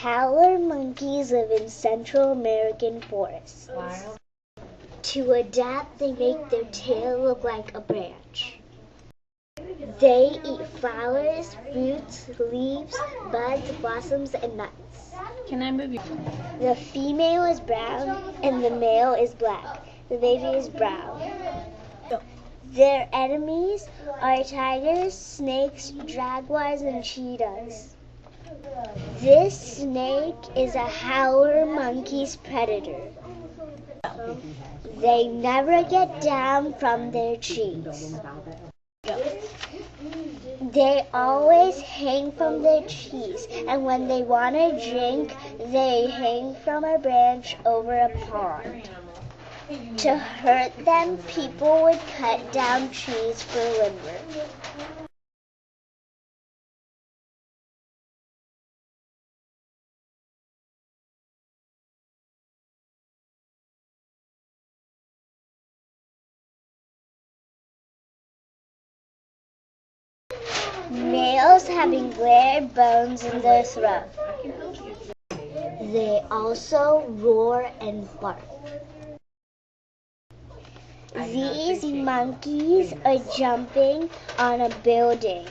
Howler monkeys live in Central American forests. To adapt, they make their tail look like a branch. They eat flowers, fruits, leaves, buds, blossoms, and nuts. Can I move you? The female is brown and the male is black. The baby is brown. Their enemies are tigers, snakes, jaguars, and cheetahs. This snake is a howler monkey's predator. They never get down from their trees. They always hang from their trees, and when they want to drink, they hang from a branch over a pond. To hurt them, people would cut down trees for lumber. Males having glare bones in their throat. They also roar and bark. These monkeys are jumping on a building.